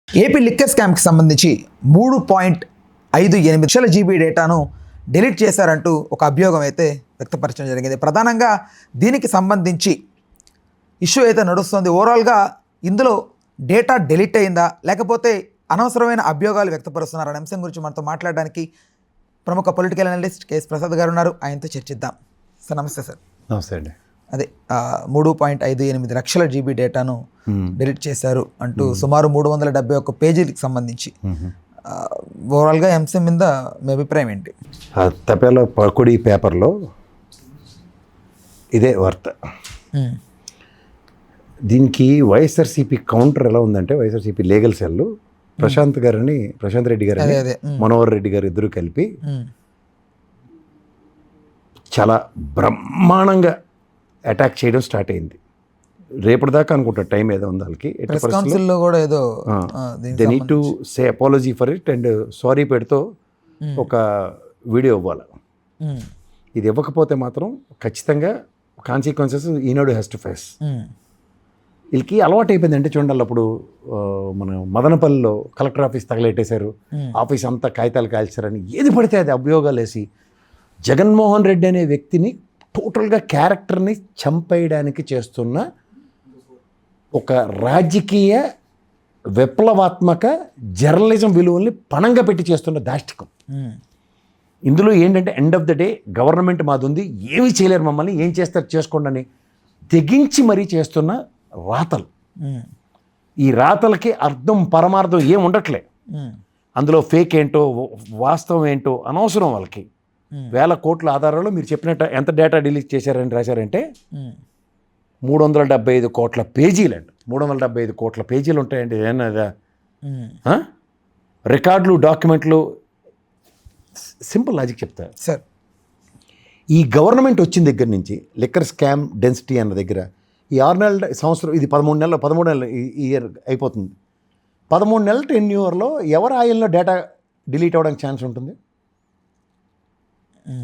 AP liquor స్కామ్కి సంబంధించి 3.58 లక్షల GB డేటాను డిలీట్ చేశారంటూ ఒక అభియోగం అయితే వ్యక్తపరచడం జరిగింది. ప్రధానంగా దీనికి సంబంధించి ఇష్యూ అయితే నడుస్తుంది. ఓవరాల్గా ఇందులో డేటా డిలీట్ అయిందా లేకపోతే అనవసరమైన అభియోగాలు వ్యక్తపరుస్తున్నారనే అంశం గురించి మనతో మాట్లాడడానికి ప్రముఖ పొలిటికల్ అనలిస్ట్ కేఎస్ ప్రసాద్ గారు ఉన్నారు. ఆయనతో చర్చిద్దాం. సార్ నమస్తే. సార్ నమస్తే అండి. అదే 3.58 లక్షల జీబీ డేటాను డిలీట్ చేశారు అంటూ సుమారు 371 పేజీలకు సంబంధించి ఓవరాల్గా అంశం మీద మీ అభిప్రాయం ఏంటి? తపేలో పకుడి పేపర్లో ఇదే వార్త. దీనికి వైఎస్ఆర్సీపీ కౌంటర్ ఎలా ఉందంటే, వైఎస్ఆర్సీపీ లీగల్ సెల్ ప్రశాంత్ రెడ్డి గారిని మనోహర్ రెడ్డి గారు ఇద్దరు కలిపి చాలా బ్రహ్మాండంగా అటాక్ చేయడం స్టార్ట్ అయింది. రేపటిదాకా అనుకుంటా టైం ఏదో ఉంది వాళ్ళకి. They need to say apology for it and sorry పెడుతూ ఒక వీడియో ఇవ్వాలి. ఇది ఇవ్వకపోతే మాత్రం ఖచ్చితంగా consequences Eenadu has to face. వీళ్ళకి అలవాటు అయిపోయింది. అంటే చూడండి, అప్పుడు మన మదనపల్లిలో కలెక్టర్ ఆఫీస్ తగలెట్టేశారు, ఆఫీస్ అంతా కాగితాలు కాల్చారని ఏది పడితే అది అభియోగాలు వేసి జగన్మోహన్ రెడ్డి అనే వ్యక్తిని టోటల్గా క్యారెక్టర్ని చంపేయడానికి చేస్తున్న ఒక రాజకీయ విప్లవాత్మక జర్నలిజం విలువల్ని పణంగా పెట్టి చేస్తున్న దాష్టికం. ఇందులో ఏంటంటే end of the day government మాది ఉంది, ఏమీ చేయలేరు మమ్మల్ని, ఏం చేస్తారు చేసుకోండి అని తెగించి మరీ చేస్తున్న రాతలు. ఈ రాతలకి అర్థం పరమార్థం ఏం ఉండట్లే. అందులో ఫేక్ ఏంటో వాస్తవం ఏంటో అనవసరం. వాళ్ళకి వేల కోట్ల ఆధారాలు మీరు చెప్పినట్టు ఎంత డేటా డిలీట్ చేశారని రాశారంటే 375 కోట్ల పేజీలు అండి. 375 కోట్ల పేజీలు ఉంటాయండి. ఏమన్నా రికార్డులు, డాక్యుమెంట్లు. సింపుల్ లాజిక్ చెప్తా సార్. ఈ గవర్నమెంట్ వచ్చిన దగ్గర నుంచి లిక్కర్ స్కామ్ డెన్సిటీ అన్న దగ్గర ఈ 6 నెలల సంవత్సరం, ఇది 13 నెలలు ఈ ఇయర్ అయిపోతుంది. 13 నెలల టెన్యూర్లో ఎవరి ఆయిల్లో డేటా డిలీట్ అవ్వడానికి ఛాన్స్ ఉంటుంది?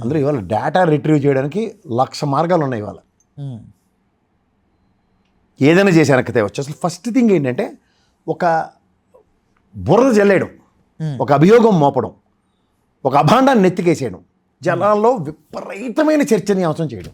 అందులో ఇవాళ డేటా రిట్రీవ్ చేయడానికి 1,00,000 మార్గాలు ఉన్నాయి. ఇవాళ ఏదైనా చేసి వెనక్కి తేవచ్చు. అసలు ఫస్ట్ థింగ్ ఏంటంటే ఒక బురద జల్లేయడం, ఒక అభియోగం మోపడం, ఒక అభాండాన్ని నెత్తికేసేయడం, జనాల్లో విపరీతమైన చర్చనీయాంశం చేయడం.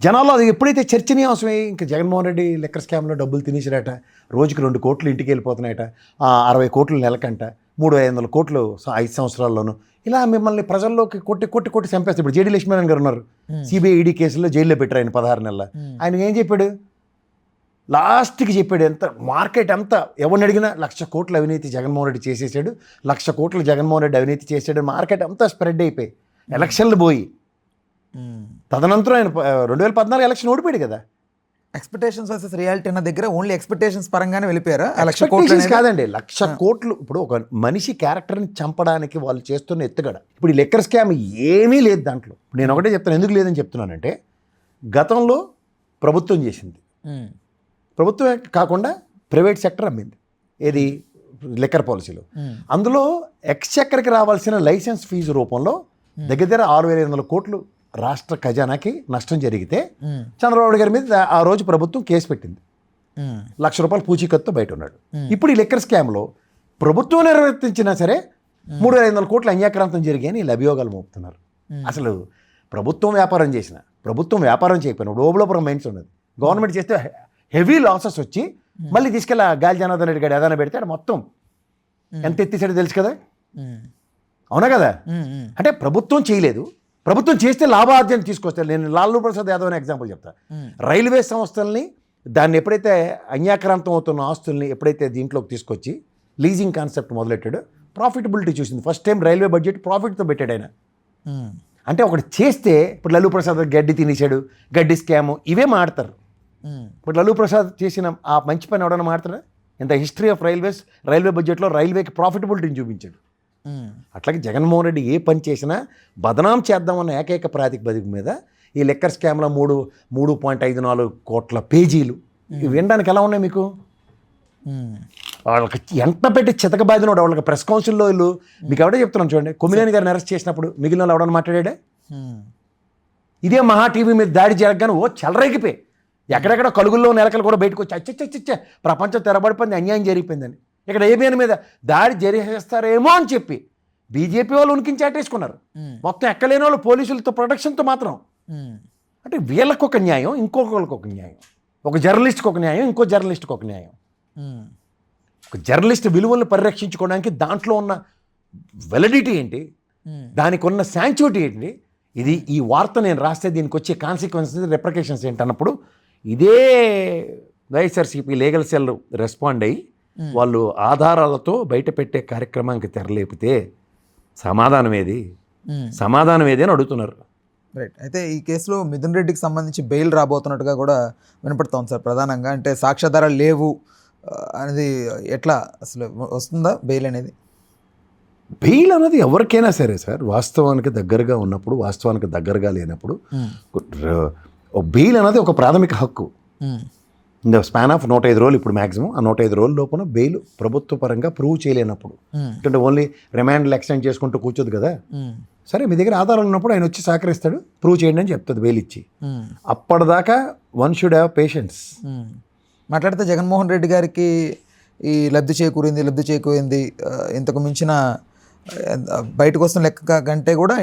జనాల్లో అది ఎప్పుడైతే చర్చనీయాంశమే, ఇంకా జగన్మోహన్ రెడ్డి లెక్కర్ స్కామ్లో డబ్బులు తినేసారట, రోజుకి 2 కోట్లు ఇంటికి వెళ్ళిపోతున్నాయట, 60 కోట్లు నెలకంట, 300-500 కోట్లు 5 సంవత్సరాల్లోనూ, ఇలా మిమ్మల్ని ప్రజల్లోకి కొట్టి చంపేస్తారు. ఇప్పుడు జేడీ లక్ష్మీనారాయణ గారు ఉన్నారు, సిబిఐ ఈడీ కేసుల్లో జైల్లో పెట్టారు ఆయన 16 నెలల. ఆయన ఏం చెప్పాడు? లాస్ట్కి చెప్పాడు, ఎంత మార్కెట్ అంతా ఎవరిని అడిగినా 1,00,000 కోట్ల అవినీతి జగన్మోహన్ రెడ్డి చేసేసాడు, 1,00,000 కోట్లు జగన్మోహన్ రెడ్డి అవినీతి చేసాడు. మార్కెట్ అంతా స్ప్రెడ్ అయిపోయి ఎలక్షన్లు పోయి తదనంతరం ఆయన 2014 ఎలక్షన్ ఓడిపోయాడు కదా. ఎక్స్పెక్టేషన్స్ వర్సెస్ రియాలిటీ అన్న దగ్గర ఓన్లీ ఎక్స్పెక్టేషన్స్ పరంగానే వెళ్ళిపోయారా? 1,00,000 కోట్లు కాదండి, 1,00,000 కోట్లు. ఇప్పుడు ఒక మనిషి క్యారెక్టర్ని చంపడానికి వాళ్ళు చేస్తున్న ఎత్తుగడ. ఇప్పుడు ఈ లెక్కర్ స్కామ్ ఏమీ లేదు దాంట్లో. నేను ఒకటే చెప్తాను, ఎందుకు లేదని చెప్తున్నానంటే, గతంలో ప్రభుత్వం చేసింది, ప్రభుత్వమే కాకుండా ప్రైవేట్ సెక్టర్ అమ్మింది. ఏది? లెక్కర్ పాలసీలో. అందులో ఎక్స్చెక్కర్కి రావాల్సిన లైసెన్స్ ఫీజు రూపంలో దగ్గర 6,500 కోట్లు రాష్ట్ర ఖజానాకి నష్టం జరిగితే చంద్రబాబు గారి మీద ఆ రోజు ప్రభుత్వం కేసు పెట్టింది. 1,00,000 రూపాయలు పూచీకత్తుతో బయట ఉన్నాడు. ఇప్పుడు ఈ లెక్కర్ స్కామ్లో ప్రభుత్వం నిర్వర్తించినా సరే 3,500 కోట్ల అన్యాక్రాంతం జరిగాయని వీళ్ళు అభియోగాలు మోపుతున్నారు. అసలు ప్రభుత్వం వ్యాపారం చేసిన, ప్రభుత్వం వ్యాపారం చేయకపోయినా లోపల మైండ్స్ ఉన్నది. గవర్నమెంట్ చేస్తే హెవీ లాసెస్ వచ్చి మళ్ళీ తీసుకెళ్ళి గాలి జనార్దన్ రెడ్డి గారు ఏదైనా పెడితే అది మొత్తం ఎంత ఎత్తిసాడో తెలుసు కదా. అవునా కదా? అంటే ప్రభుత్వం చేయలేదు, ప్రభుత్వం చేస్తే లాభార్జన తీసుకొస్తారు. నేను లాలూ ప్రసాద్ యాదవ్ అనే ఎగ్జాంపుల్ చెప్తా. రైల్వే సంస్థల్ని దాన్ని ఎప్పుడైతే అన్యాక్రాంతం అవుతున్న ఆస్తుల్ని ఎప్పుడైతే దీంట్లోకి తీసుకొచ్చి లీజింగ్ కాన్సెప్ట్ మొదలెట్టాడో ప్రాఫిటబిలిటీ చూసింది. ఫస్ట్ టైం రైల్వే బడ్జెట్ ప్రాఫిట్తో పెట్టాడు ఆయన. అంటే ఒకటి చేస్తే, ఇప్పుడు లాలూ ప్రసాద్ గడ్డి తినేసాడు, గడ్డి స్కాము, ఇవే మాడతారు. ఇప్పుడు లాలూ ప్రసాద్ చేసిన ఆ మంచి పని ఎవడన్నా మాడతారా? ఇంత హిస్టరీ ఆఫ్ రైల్వే బడ్జెట్లో రైల్వేకి ప్రాఫిటబిలిటీని చూపించాడు. అట్లాగే జగన్మోహన్ రెడ్డి ఏ పని చేసినా బదనాం చేద్దామన్న ఏకైక ప్రాతిపదిక మీద ఈ లెక్కర్ స్కామ్లో 3.54 కోట్ల పేజీలు ఇవి వినడానికి ఎలా ఉన్నాయి మీకు? వాళ్ళకి ఎంత పెట్టి చితకబాదినోడు. వాళ్ళకి ప్రెస్ కౌన్సిల్లో వీళ్ళు మీకు ఎవడో చెప్తున్నాను చూడండి, కొమ్మినేని గారిని అరెస్ట్ చేసినప్పుడు మిగిలిన వాళ్ళు ఎవడన్నా మాట్లాడాడే? ఇదే మహా టీవీ మీద దాడి జరగగానే ఓ చెలరేగిపోయి ఎక్కడెక్కడ కలుగుల్లో నెలకలు కూడా బయటకు వచ్చి అచ్చచ్చచ్చ ప్రపంచం తెరబడిపోయింది, అన్యాయం జరిగిపోయిందని. ఇక్కడ ఏబిఎన్ మీద దాడి జరిగేస్తారేమో అని చెప్పి బీజేపీ వాళ్ళు ఉనికించేటేసుకున్నారు. మొత్తం ఎక్కలేని వాళ్ళు పోలీసులతో ప్రొటెక్షన్తో మాత్రం. అంటే వీళ్ళకి ఒక న్యాయం, ఇంకొకరికి ఒక న్యాయం. ఒక జర్నలిస్ట్కి ఒక న్యాయం, ఇంకో జర్నలిస్ట్కి ఒక న్యాయం. ఒక జర్నలిస్ట్ విలువలను పరిరక్షించుకోవడానికి దాంట్లో ఉన్న వెలిడిటీ ఏంటి, దానికి ఉన్న శాంక్చుటీ ఏంటి, ఇది ఈ వార్త నేను రాస్తే దీనికి వచ్చే కాన్సిక్వెన్సెస్, రెప్రికేషన్స్ ఏంటన్నప్పుడు ఇదే వైఎస్ఆర్సీపీ లీగల్ సెల్ రెస్పాండ్ అయ్యి వాళ్ళు ఆధారాలతో బయట పెట్టే కార్యక్రమానికి తెరలేపితే సమాధానం ఏది అని అడుగుతున్నారు. రైట్. అయితే ఈ కేసులో మిథున్ రెడ్డికి సంబంధించి బెయిల్ రాబోతున్నట్టుగా కూడా వినపడుతోంది సార్. ప్రధానంగా అంటే సాక్ష్యాధారాలు లేవు అనేది ఎట్లా అసలు వస్తుందా బెయిల్ అనేది? బెయిల్ అన్నది ఎవరికైనా సరే సార్, వాస్తవానికి దగ్గరగా ఉన్నప్పుడు, వాస్తవానికి దగ్గరగా లేనప్పుడు బెయిల్ అన్నది ఒక ప్రాథమిక హక్కు. ఇన్ ద స్పాన్ ఆఫ్ 105 రోజులు ఇప్పుడు మ్యాక్సిమం, ఆ 105 రోజుల లోపల బెయిల్ ప్రభుత్వ పరంగా ప్రూవ్ చేయలేనప్పుడు, ఎందుకంటే ఓన్లీ రిమాండ్లు ఎక్స్టెండ్ చేసుకుంటూ కూర్చోదు కదా. సరే మీ దగ్గర ఆధారాలు ఉన్నప్పుడు ఆయన వచ్చి సహకరిస్తాడు, ప్రూవ్ చేయండి అని చెప్తుంది బెయిల్ ఇచ్చి. అప్పటిదాకా వన్ షుడ్ హ్యావ్ పేషెన్స్. మాట్లాడితే జగన్మోహన్ రెడ్డి గారికి ఈ లబ్ధి చేకూరింది ఇంతకు మించిన బయటకు వస్తున్న లెక్క కంటే కూడా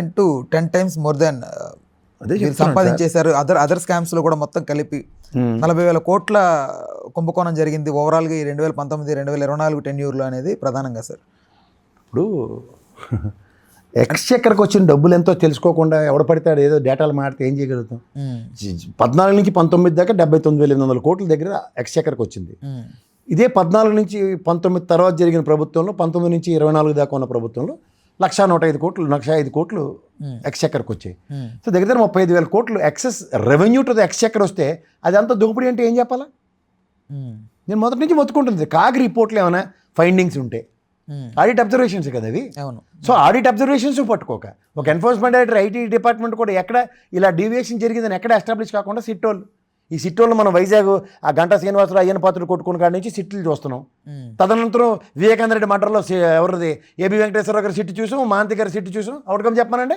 10 times మోర్ దాన్ అదే సంపాదించేశారు. అదర్ స్కామ్స్లో కూడా మొత్తం కలిపి 40,000 కోట్ల కుంభకోణం జరిగింది ఓవరాల్గా ఈ 2019-2024 టెన్యూర్లో అనేది ప్రధానంగా సార్. ఇప్పుడు ఎక్స్చెక్కర్కి వచ్చిన డబ్బులు ఎంతో తెలుసుకోకుండా ఎవడ పడతాడు ఏదో డేటాలు మాడితే ఏం చేయగలుగుతాం. 14 నుంచి 19 దాకా 79,800 కోట్ల దగ్గర ఎక్స్చెక్కర్కి వచ్చింది. ఇదే 14 నుంచి 19 తర్వాత జరిగిన ప్రభుత్వంలో, 19 నుంచి 24 దాకా ఉన్న ప్రభుత్వంలో 1,105 కోట్లు ఎక్స్చెక్కర్కి వచ్చాయి. సో దగ్గర 35,000 కోట్లు excess revenue to the exchequer వస్తే అదంతా దోపిడీ అంటే ఏం చెప్పాలా? నేను మొదటి నుంచి మొత్తుకుంటుంది కాగ్ రిపోర్ట్లు ఏమైనా ఫైండింగ్స్ ఉంటే, ఆడిట్ అబ్జర్వేషన్స్ కదా అవి. సో ఆడిట్ అబ్జర్వేషన్స్ పట్టుకోక ఒక ఎన్ఫోర్స్మెంట్ డైరెక్టర్, ఐటీ డిపార్ట్మెంట్ కూడా ఎక్కడ ఇలా డీవియేషన్ జరిగిందని ఎక్కడ ఎస్టాబ్లిష్ కాకుండా ఈ సిట్టోళ్ళు మనం వైజాగ్ ఆ గంటా శ్రీనివాసరావు అయ్యన్న పాత్రలు కొట్టుకున్న కాడి నుంచి సిట్లు చూస్తున్నాం. తదనంతరం వివేకానంద రెడ్డి మటర్లో ఎవరిది ఏబి వెంకటేశ్వరరావు గారి సిట్టు చూసాం, మహాంతి గారి సిట్టు చూసాం. అవుట్కమ్ చెప్పానండి.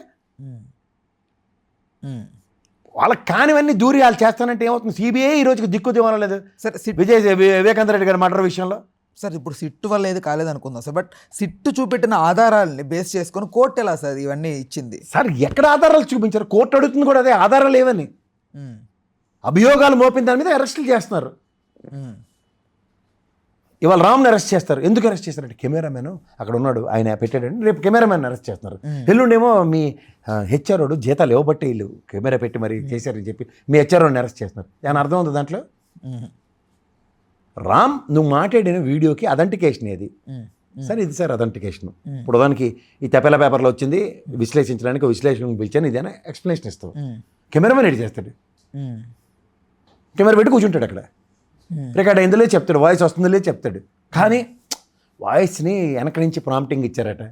వాళ్ళకి కానివన్నీ దూరి వాళ్ళు చేస్తానంటే ఏమవుతుంది? సిబిఐ ఈ రోజుకి దిక్కు దివనలేదు సార్ వివేకానంద రెడ్డి గారి మటర్ విషయంలో. సార్ ఇప్పుడు సిట్టు వల్ల ఏది కాలేదనుకుందాం సార్, బట్ సిట్టు చూపెట్టిన ఆధారాలని బేస్ చేసుకొని కోర్టు ఎలా సార్ ఇవన్నీ ఇచ్చింది? సార్ ఎక్కడ ఆధారాలు చూపించారు? కోర్టు అడుగుతుంది కూడా అదే, ఆధారాలు ఏవని అభియోగాలు మోపిన దాని మీద అరెస్టులు చేస్తున్నారు. ఇవాళ రామ్ని అరెస్ట్ చేస్తారు. ఎందుకు అరెస్ట్ చేస్తారంటే కెమెరామెన్ అక్కడ ఉన్నాడు, ఆయన పెట్టాడండి, రేపు కెమెరామెన్ అరెస్ట్ చేస్తున్నారు. ఎల్లుండేమో మీ హెచ్ఆర్ఓడు జీతాలు ఇవ్వబట్టి వీళ్ళు కెమెరా పెట్టి మరి చేశారని చెప్పి మీ హెచ్ఆర్ఓని అరెస్ట్ చేస్తున్నారు. ఏమైనా అర్థం ఉంది దాంట్లో? రామ్ నువ్వు మాట్లాడిన వీడియోకి అథెంటికేషన్ ఏది? సరే ఇది సార్ అథెంటికేషన్. ఇప్పుడు దానికి ఈ తెపెల పేపర్లో వచ్చింది, విశ్లేషించడానికి విశ్లేషణ పిలిచాను, ఇదేనా ఎక్స్ప్లెనేషన్ ఇస్తావు. కెమెరామెన్ ఎడి చేస్తాడు, కెమెరా పెట్టి కూర్చుంటాడు అక్కడ, రికార్డ్ అయిందో చెప్తాడు, వాయిస్ వస్తుందో లేదు చెప్తాడు. కానీ వాయిస్ని వెనక నుంచి ప్రాంప్టింగ్ ఇచ్చారట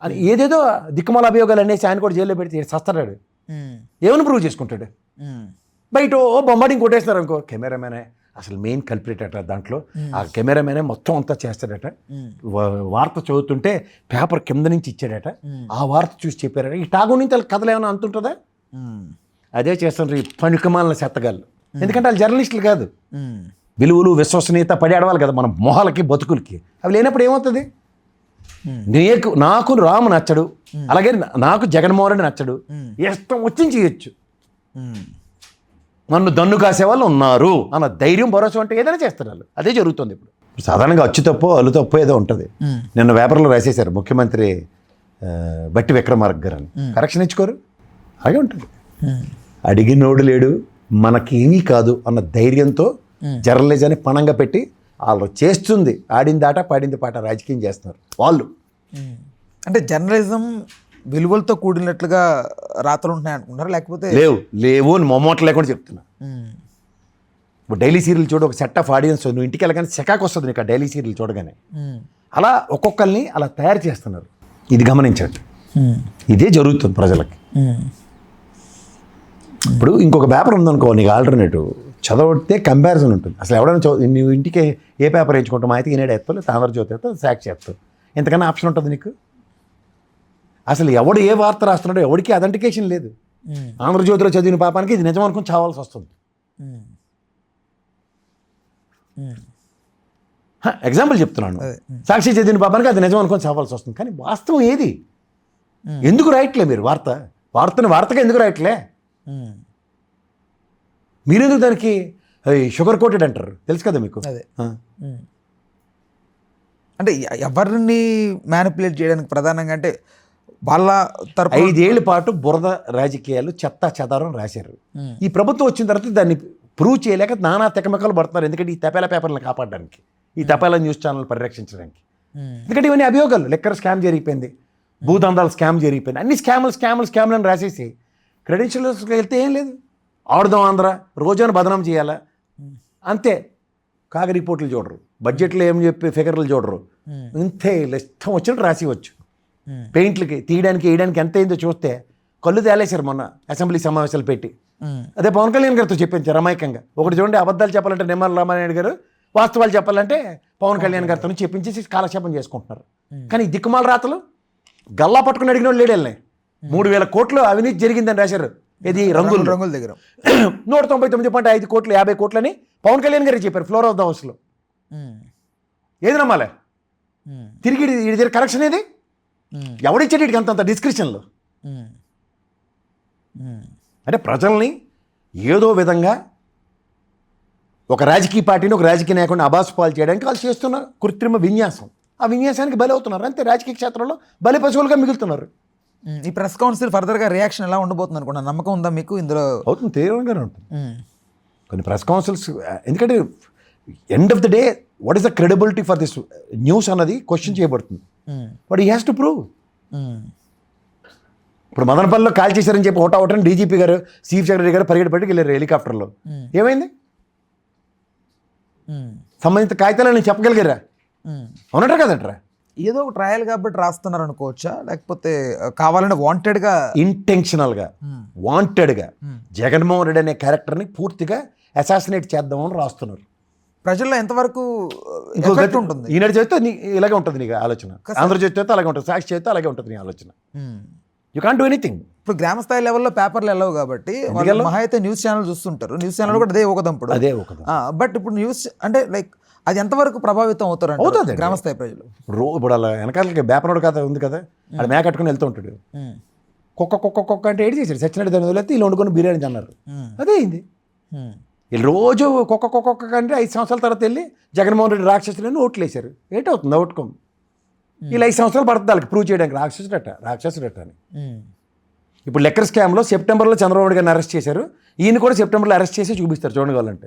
అని ఏదేదో దిక్కుమాల అభియోగాలు అనేసి ఆయన కూడా జైల్లో పెడితే సస్తాడు. ఏమని ప్రూవ్ చేసుకుంటాడు? బయట బొమ్మాడింగ్ కొట్టేస్తున్నారు అనుకో, కెమెరామెనే అసలు మెయిన్ కల్ప్రిట్ అట దాంట్లో. ఆ కెమెరామెనే మొత్తం అంతా చేస్తాడట. వార్త చదువుతుంటే పేపర్ కింద నుంచి ఇచ్చాడట, ఆ వార్త చూసి చెప్పారట. ఈ టాగు నుంచి వాళ్ళ కథలు ఏమైనా అంతుంటుందా? అదే చేస్తున్నారు ఈ పనికిమాలిన చెత్తగాళ్ళు. ఎందుకంటే వాళ్ళు జర్నలిస్టులు కాదు, విలువలు విశ్వసనీయత పడి ఆడవాలి కదా మన మొహాలకి బతుకులకి. అవి లేనప్పుడు ఏమవుతుంది? నాకు రాము నచ్చడు, అలాగే నాకు జగన్మోహన్ రెడ్డి నచ్చడు, ఇష్టం వచ్చి చేయొచ్చు, నన్ను దన్ను కాసే వాళ్ళు ఉన్నారు అన్న ధైర్యం భరోసా అంటే ఏదైనా చేస్తారు వాళ్ళు. అదే జరుగుతుంది ఇప్పుడు. సాధారణంగా అచ్చు తప్పో అల్లు తప్పో ఏదో ఉంటుంది. నిన్న పేపర్లో రాసేశారు ముఖ్యమంత్రి బట్టి విక్రమార్క గారు అని. కరెక్షన్ ఇచ్చుకోరు, అలాగే ఉంటుంది. అడిగినోడు లేడు, మనకేమీ కాదు అన్న ధైర్యంతో జర్నలిజాన్ని పణంగా పెట్టి వాళ్ళు చేస్తుంది ఆడింది ఆట పాడింది పాట రాజకీయం చేస్తున్నారు వాళ్ళు. అంటే జర్నలిజం విలువలతో కూడినట్లుగా రాతలు ఉంటున్నాయి అనుకుంటున్నారు, లేకపోతే లేవు అని మొమ్మట లేకుండా చెప్తున్నా. ఇప్పుడు డైలీ సీరియల్ చూడ ఒక సెట్ ఆఫ్ ఆడియన్స్, నువ్వు ఇంటికి వెళ్ళగానే సెకాకు వస్తుంది నీకు ఆ డైలీ సీరియల్ చూడగానే. అలా ఒక్కొక్కరిని అలా తయారు చేస్తున్నారు. ఇది గమనించండి, ఇదే జరుగుతుంది ప్రజలకి. ఇప్పుడు ఇంకొక పేపర్ ఉందనుకో, నీకు ఆల్టర్నేటివ్ చదవడితే కంపారిజన్ ఉంటుంది. అసలు ఎవడైనా నువ్వు ఇంటికి ఏ పేపర్ ఎంచుకుంటావు? అయితే ఈనాడు ఎత్తావు, ఆంధ్రజ్యోతి ఎత్తావు, సాక్షి ఎత్తావు, ఎంతకన్నా ఆప్షన్ ఉంటుంది నీకు. అసలు ఎవడు ఏ వార్త రాస్తున్నాడో ఎవరికి అథెంటికేషన్ లేదు. ఆంధ్రజ్యోతిలో చదివిన పాపానికి ఇది నిజం అనుకుని చావాల్సి వస్తుంది. ఎగ్జాంపుల్ చెప్తున్నాను. అదే. సాక్షి చదివిన పాపానికి అది నిజం అనుకొని చావాల్సి వస్తుంది. కానీ వాస్తవం ఏది? ఎందుకు రాయట్లే మీరు వార్తగా ఎందుకు రాయట్లే? మీరెందుకు దానికి షుగర్ కోటెడ్ అంటారు? తెలుసు కదా మీకు. అదే. అంటే ఎవరిని మ్యానిపులేట్ చేయడానికి ప్రధానంగా అంటే వాళ్ళ తరపు 5 ఏళ్ల పాటు బురద రాజకీయాలు చెత్త చెదారం రాశారు. ఈ ప్రభుత్వం వచ్చిన తర్వాత దాన్ని ప్రూవ్ చేయలేక నానా తెకమెకలు పడుతున్నారు. ఎందుకంటే ఈ తపేలా పేపర్లను కాపాడడానికి, ఈ తపేలా న్యూస్ ఛానల్ పరిరక్షించడానికి. ఎందుకంటే ఇవన్నీ అభియోగాలు. లెక్కర్ స్కామ్ జరిగిపోయింది, భూదందాల స్కామ్ జరిగిపోయింది, అన్ని స్కామ్లు అని రాసేసి క్రెడెన్షియల్స్కి వెళ్తే ఏం లేదు. ఆడుదాం ఆంధ్ర, రోజాను బదనాం చేయాలా అంతే. కాగా రిపోర్ట్లు చూడరు, బడ్జెట్లో ఏం చెప్పి ఫిగర్లు చూడరు, ఇంతే ఇష్టం వచ్చినట్టు రాసివచ్చు. పెయింట్లకి తీయడానికి వేయడానికి ఎంత అయిందో చూస్తే కళ్ళు తేలేశారు మొన్న అసెంబ్లీ సమావేశాలు పెట్టి. అదే పవన్ కళ్యాణ్ గారితో చెప్పించారు అమాయకంగా. ఒకటి చూడండి, అబద్ధాలు చెప్పాలంటే నిమ్మల రామానాయుడు గారు, వాస్తవాలు చెప్పాలంటే పవన్ కళ్యాణ్ గారితో చెప్పించేసి కాలక్షేపం చేసుకుంటున్నారు. కానీ ఈ దిక్కుమాల రాతలు గల్లా పట్టుకుని అడిగిన వాళ్ళు లేడల్ని 3,000 కోట్లు అవినీతి జరిగిందని రాశారు. ఇది రంగుల దగ్గర 199.5 కోట్లు 50 కోట్లని పవన్ కళ్యాణ్ గారు చెప్పారు ఫ్లోర్ ఆఫ్ ద హౌస్లో. ఏది నమ్మాలి? తిరిగి ఇది దగ్గర కరెక్షన్ ఏది? ఎవడిచ్చాడు వీటికి అంత డిస్క్రిప్షన్లు? అంటే ప్రజల్ని ఏదో విధంగా ఒక రాజకీయ పార్టీని, ఒక రాజకీయ నాయకుడిని అబాసుపాలు చేయడానికి వాళ్ళు చేస్తున్న కృత్రిమ విన్యాసం. ఆ విన్యాసానికి బలి అవుతున్నారు అంతే. రాజకీయ క్షేత్రంలో బలి పశువులుగా మిగులుతున్నారు. ఈ ప్రెస్ కౌన్సిల్ ఫర్దర్గా రియాక్షన్ ఎలా ఉండబోతుంది అనుకున్నా? నమ్మకం ఉందా మీకు ఇందులో? అవుతుంది, తీవ్రంగానే ఉంటుంది. కొన్ని ప్రెస్ కౌన్సిల్స్, ఎందుకంటే end of the day what is the credibility for this news అన్నది క్వశ్చన్ చేయబడుతుంది. But he has to prove. ఇప్పుడు మదనపల్లిలో కాల్ చేశారని చెప్పి ఒకటని డీజీపీ గారు, చీఫ్ సెక్రటరీ గారు పరిగెట్టి వెళ్ళారు హెలికాప్టర్లో. ఏమైంది? సంబంధిత కాగితాలు చెప్పగలిగారా? అవునట్రా కదట్రా? ఏదో ఒక ట్రయల్ కాబట్టి రాస్తున్నారు అనుకోవచ్చా, లేకపోతే కావాలంటే వాంటెడ్గా ఇంటెన్షనల్గా వాంటెడ్గా జగన్మోహన్ రెడ్డి అనే క్యారెక్టర్ని పూర్తిగా అసాసినేట్ చేద్దామని రాస్తున్నారు. ప్రజల్లో ఎంతవరకు ఎఫెక్ట్ ఉంటుంది? ఈనాడు చేస్తే ఇలాగే ఉంటుంది నీకు ఆలోచన, ఆంధ్రజ్యోతి చేస్తే అలాగే ఉంటుంది, సాక్షి చేస్తే అలాగే ఉంటుంది నీ ఆలోచన. You can't do anything. ఇప్పుడు గ్రామ స్థాయి లెవెల్లో పేపర్లు వెళ్ళవు కాబట్టి వాళ్ళు మహా అయితే న్యూస్ ఛానల్ చూస్తుంటారు. న్యూస్ ఛానల్ కూడా అదే ఒకదంపుడు. బట్ ఇప్పుడు న్యూస్ అంటే లైక్ అది ఎంతవరకు ప్రభావితం అవుతారు గ్రామ స్థాయి ప్రజలు? ఇప్పుడు అలా వెనకాలకి బేపనోడు కథ ఉంది కదా, అది మేక కట్టుకుని వెళ్తూ ఉంటాడు. కుక్క అంటే ఏడు చేశాడు, సచ్చినట్టు దాన్ని వదిలేస్తే వీళ్ళు వండుకొని బిర్యానీ అన్నారు. అదే అయింది. వీళ్ళు రోజు కుక్క అంటే 5 సంవత్సరాల తర్వాత వెళ్ళి జగన్మోహన్ రెడ్డి రాక్షసులని ఓట్లు వేశారు. ఏంటవుతుంది అవుట్కమ్? వీళ్ళు 5 సంవత్సరాలు పడుతుంది వాళ్ళకి ప్రూవ్ చేయడానికి రాక్షసుడట అని. ఇప్పుడు లెక్కర్ స్కామ్లో సెప్టెంబర్లో చంద్రబాబు గారిని అరెస్ట్ చేశారు. ఈయన కూడా సెప్టెంబర్లో అరెస్ట్ చేసి చూపిస్తారు చూడగలంటే.